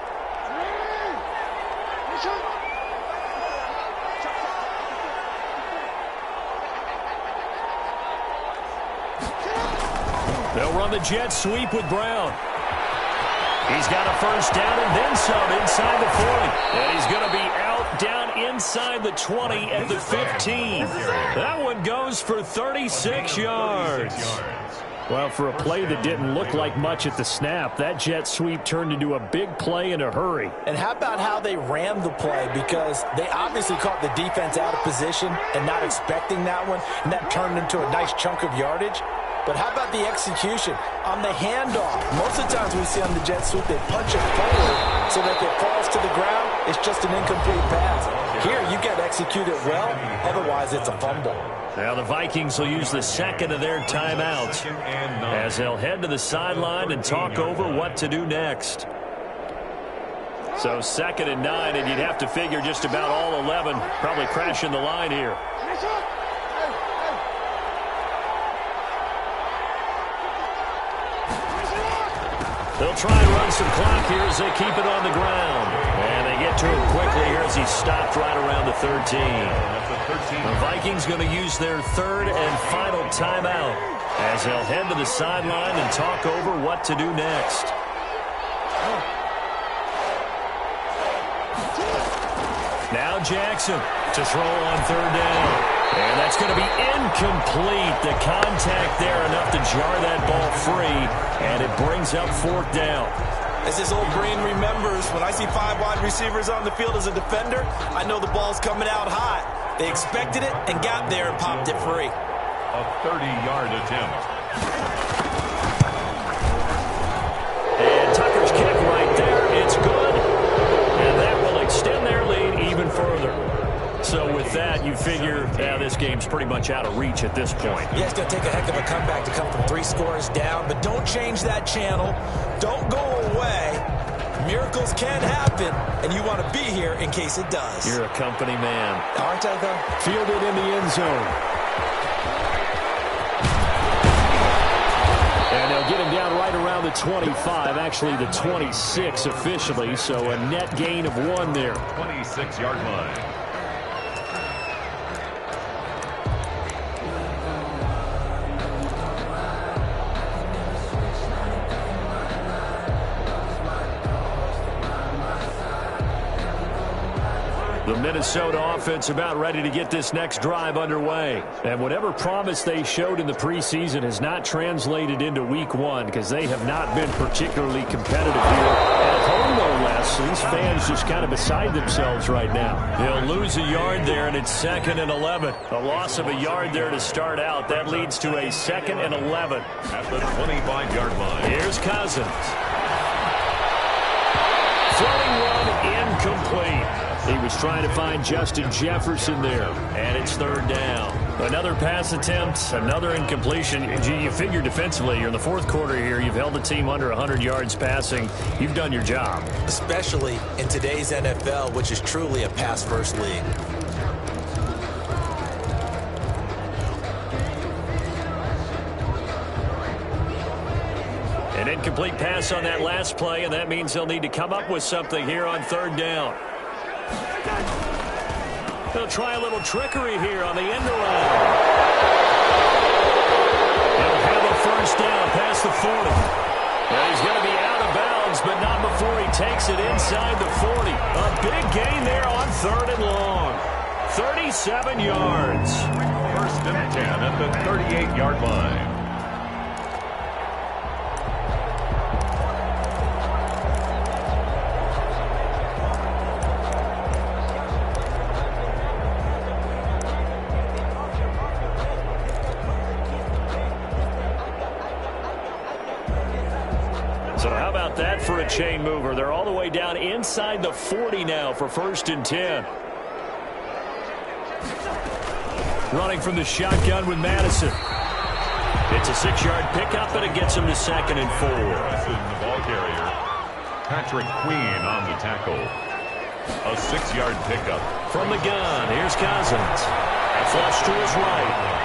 Speaker 2: They'll run the jet sweep with Brown. He's got a 1st down and then some inside the 40. And he's going to be out down inside the 20 at the 15. That one goes for 36 yards.
Speaker 6: Well, for a play that didn't look like much at the snap, that jet sweep turned into a big play in a hurry.
Speaker 4: And how about how they ran the play? Because they obviously caught the defense out of position and not expecting that one, and that turned into a nice chunk of yardage. But how about the execution? On the handoff, most of the times we see on the jet sweep, they punch it forward so that if it falls to the ground, it's just an incomplete pass. Here, you got to execute it well, otherwise it's a fumble.
Speaker 2: Now the Vikings will use the 2nd of their timeouts as they'll head to the sideline and talk over what to do next. So 2nd and 9, and you'd have to figure just about all 11 probably crashing the line here. They'll try and run some clock here as they keep it on the ground. And they get to him quickly here as he stopped right around the 13. The Vikings going to use their 3rd and final timeout as they'll head to the sideline and talk over what to do next. Now Jackson to throw on 3rd down. And that's going to be incomplete. The contact there enough to jar that ball free. And it brings up 4th down.
Speaker 4: As this old brain remembers, when I see 5 wide receivers on the field as a defender, I know the ball's coming out hot. They expected it and got there and popped it free.
Speaker 3: A 30-yard attempt.
Speaker 2: And Tucker's kick right there. It's good. And that will extend their lead even further. So with that, you figure this game's pretty much out of reach at this point.
Speaker 4: Yeah, it's going to take a heck of a comeback to come from 3 scores down, but don't change that channel. Don't go away. Miracle Miracles can happen, and you want to be here in case it does.
Speaker 5: You're a company man.
Speaker 4: Aren't I, though?
Speaker 6: Fielded in the end zone. And they'll get him down right around the 25, actually the 26 officially, so a net gain of 1 there.
Speaker 3: 26-yard line.
Speaker 2: The Minnesota offense about ready to get this next drive underway.
Speaker 6: And whatever promise they showed in the preseason has not translated into week 1 because they have not been particularly competitive here. At home, no less. These fans just kind of beside themselves right now.
Speaker 2: They'll lose a yard there, and it's 2nd and 11. A loss of a yard there to start out. That leads to a 2nd and 11.
Speaker 3: At the 25-yard line.
Speaker 2: Here's Cousins. Throwing one incomplete.
Speaker 6: He was trying to find Justin Jefferson there.
Speaker 2: And it's 3rd down. Another pass attempt, another incompletion. You figure defensively, you're in the 4th quarter here. You've held the team under 100 yards passing. You've done your job.
Speaker 4: Especially in today's NFL, which is truly a pass-first league.
Speaker 2: An incomplete pass on that last play, and that means they'll need to come up with something here on 3rd down. They'll try a little trickery here on the end around. He'll have a 1st down past the 40. Well, he's going to be out of bounds, but not before he takes it inside the 40. A big gain there on 3rd and long. 37 yards.
Speaker 3: 1st and 10 at the 38-yard line.
Speaker 2: So how about that for a chain mover? They're all the way down inside the 40 now for 1st and 10. Running from the shotgun with Madison. It's a 6-yard pickup, and it gets him to 2nd and 4.
Speaker 3: The ball carrier, Patrick Queen on the tackle. A 6-yard pickup.
Speaker 2: From the gun, here's Cousins. Flush to his right.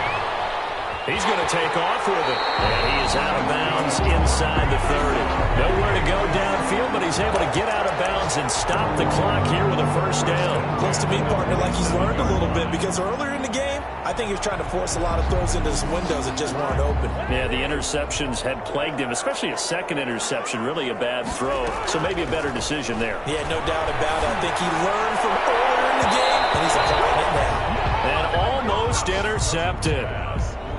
Speaker 2: He's going to take off with it. And he is out of bounds inside the 30. Nowhere to go downfield, but he's able to get out of bounds and stop the clock here with a 1st down.
Speaker 4: Looks to me, partner, like he's learned a little bit because earlier in the game, I think he was trying to force a lot of throws into some windows that just weren't open.
Speaker 2: Yeah, the interceptions had plagued him, especially a 2nd interception, really a bad throw. So maybe a better decision there.
Speaker 4: Yeah, no doubt about it. I think he learned from earlier in the game, and he's applying it now.
Speaker 2: And almost intercepted.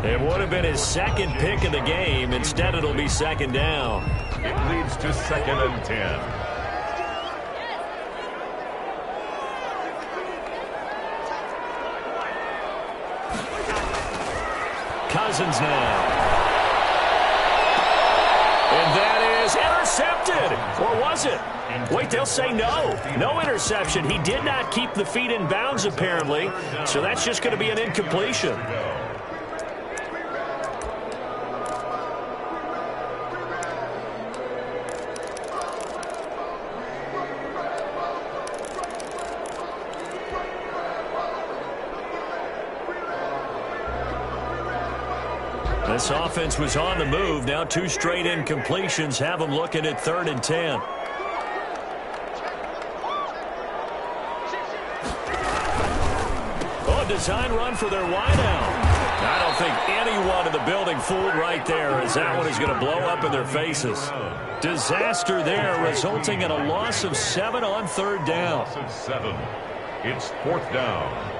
Speaker 2: It would have been his 2nd pick of the game. Instead, it'll be 2nd down.
Speaker 3: It leads to 2nd and 10.
Speaker 2: Cousins now. And that is intercepted. Or was it? Wait, they'll say no. No interception. He did not keep the feet in bounds, apparently. So that's just going to be an incompletion. This offense was on the move. Now 2 straight incompletions have them looking at 3rd and 10. Oh, a design run for their wideout. I don't think anyone in the building fooled right there, as that one is going to blow up in their faces. Disaster there, resulting in a loss of 7 on 3rd down.
Speaker 3: Loss of 7. It's 4th down.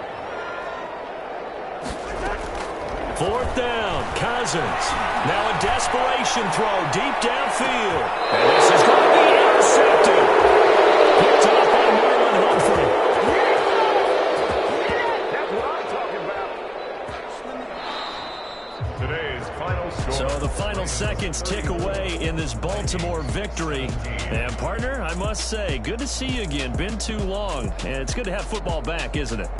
Speaker 2: 4th down, Cousins. Now a desperation throw deep downfield. And this is going to be intercepted. Picked up by Marlon Humphrey.
Speaker 3: That's what I'm talking about. Today's final score.
Speaker 2: So the final seconds tick away in this Baltimore victory. And partner, I must say, good to see you again. Been too long. And it's good to have football back, isn't it?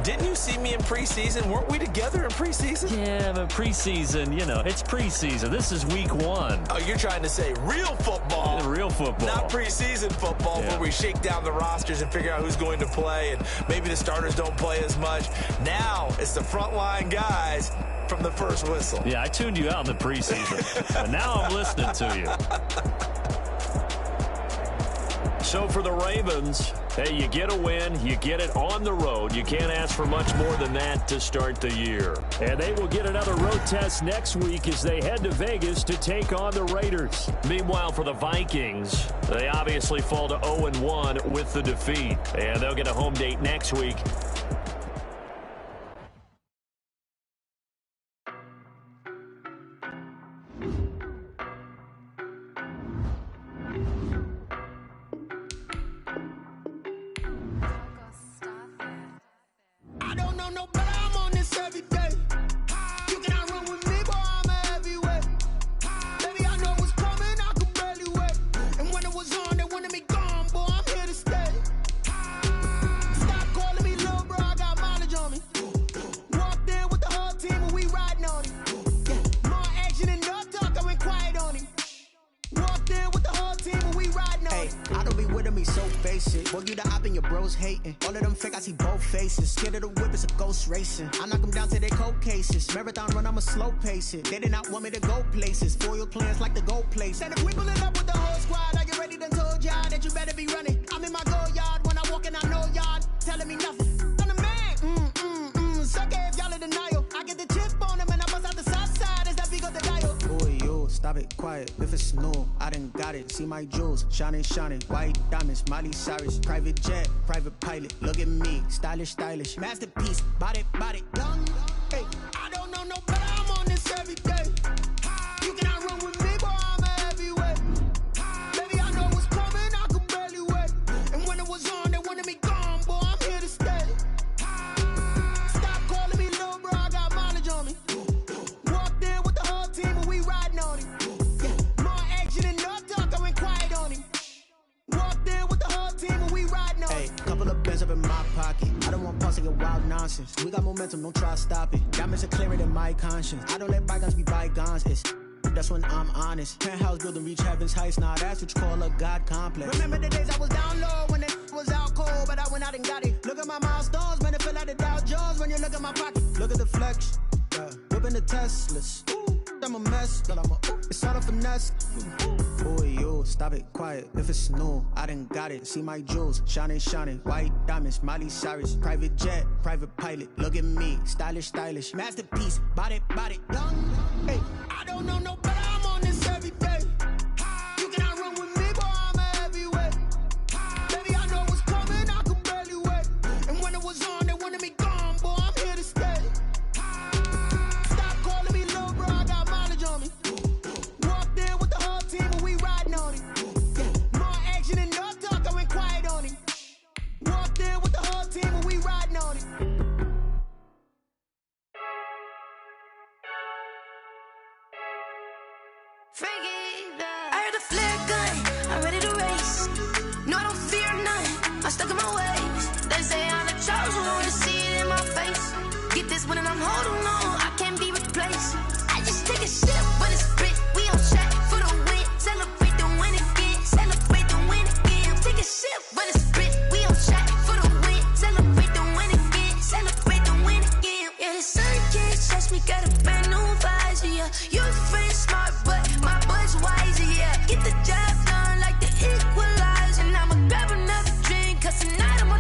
Speaker 4: Didn't you see me in preseason? Weren't we together in preseason?
Speaker 2: Yeah, but preseason, you know, it's preseason. This is week 1.
Speaker 4: Oh, you're trying to say real football.
Speaker 2: Yeah, real football.
Speaker 4: Not preseason football where we shake down the rosters and figure out who's going to play, and maybe the starters don't play as much. Now it's the frontline guys from the first whistle.
Speaker 2: Yeah, I tuned you out in the preseason, but now I'm listening to you.
Speaker 5: So for the Ravens, hey, you get a win, you get it on the road. You can't ask for much more than that to start the year.
Speaker 2: And they will get another road test next week as they head to Vegas to take on the Raiders.
Speaker 5: Meanwhile, for the Vikings, they obviously fall to 0-1 with the defeat. And they'll get a home date next week.
Speaker 7: I knock them down to their cold cases. Marathon run, I'ma slow pace it. They did not want me to go places. Foil plans like the gold place. And if we pull it up with the whole squad, I get ready to told y'all that you better be running. I'm in my go yard when I walk in, I know y'all telling me nothing. I'm the man, sucker if y'all in denial. I get the chip on them and I bust out the south side as that big of the dial. Boy, yo, stop it, quiet, if it's new, I done got it. See my jewels, shining, white diamonds, Miley Cyrus. Private jet, private pilot, look at me, stylish, masterpiece, body, young. Hey, I don't know no better, I'm on this every day. You cannot run with me, boy, I'm a heavyweight. Baby, I know what's coming, I could barely wait. And when it was on, they wanted me gone, boy, I'm here to stay. Stop calling me little bro, I got mileage on me. Walked in with the whole team and we riding on him. Yeah, more action and no talk, I went quiet on him. Walked in with the whole team and we riding on him. Hey, couple of bands up in my pocket. I don't want pulse like wild nonsense. We got momentum, don't try to stop it. Diamonds are clearer than my conscience. I don't let bygones be bygones. That's when I'm honest. Penthouse building, reach heaven's heights. Nah, that's what you call a God complex. Remember the days I was down low when it was out cold, but I went out and got it. Look at my milestones, man, it feel like the Dow Jones when you look at my pocket. Look at the flex, whipping the Teslas. I'm a mess, but it's all a finesse. Boy, yo, stop it, quiet, if it's new, I done got it. See my jewels, shining, white diamonds, Miley Cyrus. Private jet, private pilot, look at me, stylish, masterpiece, body, young. Hey, I don't know no better, I'm on this every day. You cannot run with me, boy, I'm a heavyweight. Baby, I know what's coming, I could barely wait. And when it was on, they wanted me gone, boy, I'm here to stay. Stop calling me little bro, I got mileage on me. Walked in with the whole team and we riding on him. Yeah, more action and no talk, I went quiet on him. Walked in with the whole team and we riding on him.
Speaker 8: I heard a flare gun, I'm ready to race. No, I don't fear none, I'm stuck in my ways. They say I'm the chosen one, to see it in my face. Get this one and I'm holding on, I can't be replaced. I just take a sip when it's spit, we on shot for the win. Celebrate the win again, celebrate the win again. Take a sip when it's spit, we on shot for the win. Celebrate the win again, celebrate the win again. Yeah, the sun can't touch me, got a brand new visor, yeah. Your friend smart, but my boy's wiser, yeah. Get the job done like the equalizer. Now I'ma grab another drink, cause tonight I'm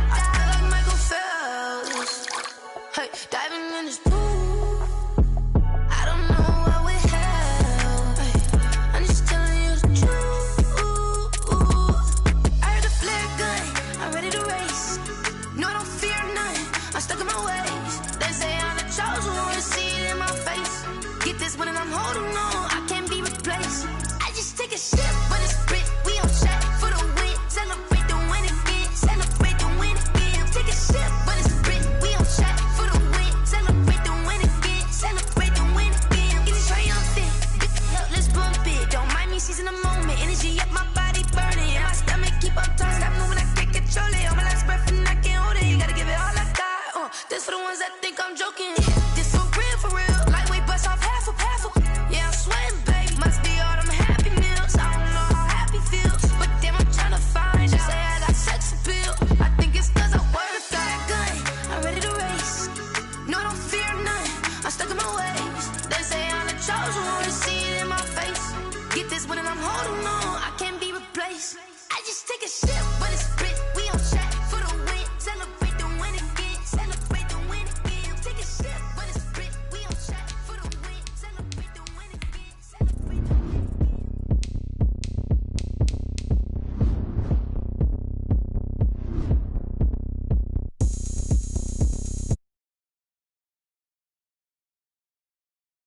Speaker 8: for the ones that think I'm joking.